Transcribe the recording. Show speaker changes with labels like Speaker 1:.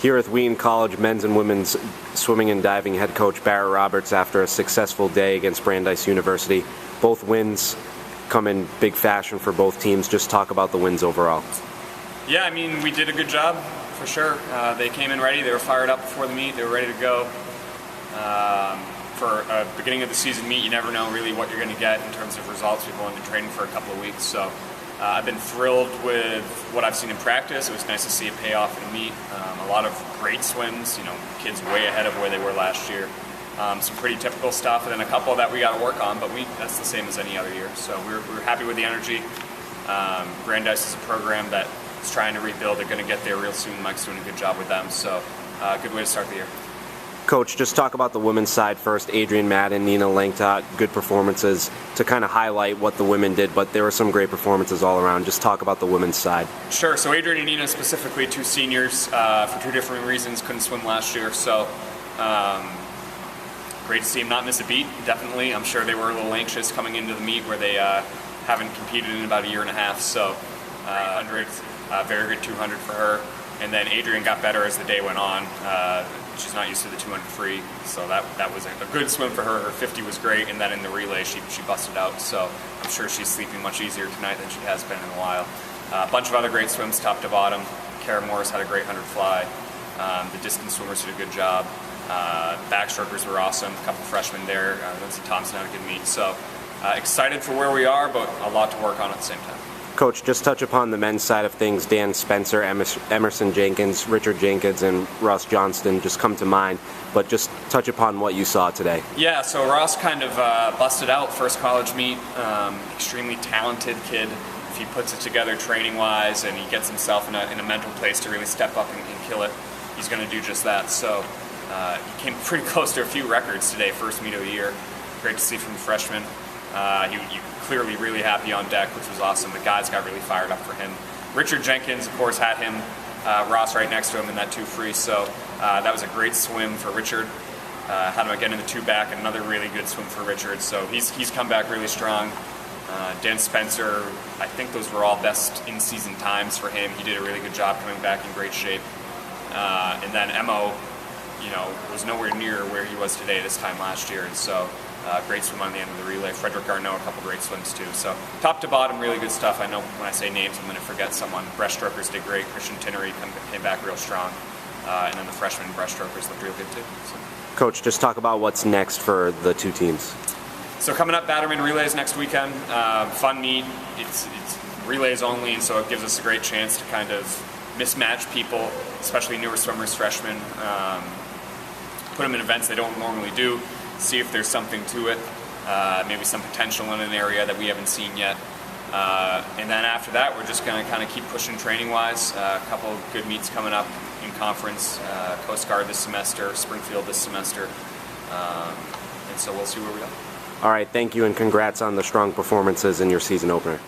Speaker 1: Here at Wheaton College, men's and women's swimming and diving head coach Barrett Roberts after a successful day against Brandeis University. Both wins come in big fashion for both teams. Just talk about the wins overall.
Speaker 2: Yeah, I mean, we did a good job, for sure. They came in ready. They were fired up before the meet. They were ready to go. For a beginning of the season meet, you never know really what you're going to get in terms of results. We've only been training for a couple of weeks, so I've been thrilled with what I've seen in practice. It was nice to see it pay off in a meet. A lot of great swims, kids way ahead of where they were last year. Some pretty typical stuff, and then a couple that we got to work on, but that's the same as any other year. So we're happy with the energy. Brandeis is a program that is trying to rebuild. They're going to get there real soon. Mike's doing a good job with them, so good way to start the year.
Speaker 1: Coach, just talk about the women's side first. Adrian Madden, Nina Langtot, good performances to kind of highlight what the women did, but there were some great performances all around. Just talk about the women's side.
Speaker 2: Sure. So Adrian and Nina, specifically two seniors, for two different reasons, couldn't swim last year. So great to see them not miss a beat, definitely. I'm sure they were a little anxious coming into the meet where they haven't competed in about a year and a half. So 100, very good 200 for her. And then Adrian got better as the day went on. She's not used to the 200 free, so that was a good swim for her. Her 50 was great, and then in the relay she busted out. So I'm sure she's sleeping much easier tonight than she has been in a while. A bunch of other great swims, top to bottom. Kara Morris had a great 100 fly. The distance swimmers did a good job. Backstrokers were awesome. A couple freshmen there. Lindsay Thompson had a good meet. So excited for where we are, but a lot to work on at the same time.
Speaker 1: Coach, just touch upon the men's side of things. Dan Spencer, Emerson Jenkins, Richard Jenkins, and Ross Johnston just come to mind, but just touch upon what you saw today.
Speaker 2: Yeah, so Ross kind of busted out first college meet. Extremely talented kid. If he puts it together training-wise and he gets himself in a mental place to really step up and kill it, he's going to do just that. So he came pretty close to a few records today, first meet of the year. Great to see from the freshman. He clearly really happy on deck, which was awesome. The guys got really fired up for him. Richard Jenkins, of course, had him, Ross right next to him in that 2 free, so that was a great swim for Richard. Had him again in the 2 back, and another really good swim for Richard, so he's come back really strong. Dan Spencer, I think those were all best in-season times for him. He did a really good job coming back in great shape. And then Emo, was nowhere near where he was today this time last year, and so great swim on the end of the relay. Frederick Garneau, a couple great swims too. So top to bottom, really good stuff. I know when I say names, I'm going to forget someone. Breaststrokers did great. Christian Tinnery came back real strong. And then the freshman breaststrokers looked real good too. So.
Speaker 1: Coach, just talk about what's next for the two teams.
Speaker 2: So coming up, Batterman relays next weekend. Fun meet. It's relays only, and so it gives us a great chance to kind of mismatch people, especially newer swimmers, freshmen. Put them in events they don't normally do. See if there's something to it, maybe some potential in an area that we haven't seen yet. And then after that, we're just going to kind of keep pushing training-wise. A couple of good meets coming up in conference, Coast Guard this semester, Springfield this semester. And so we'll see where we go.
Speaker 1: All right, thank you, and congrats on the strong performances in your season opener.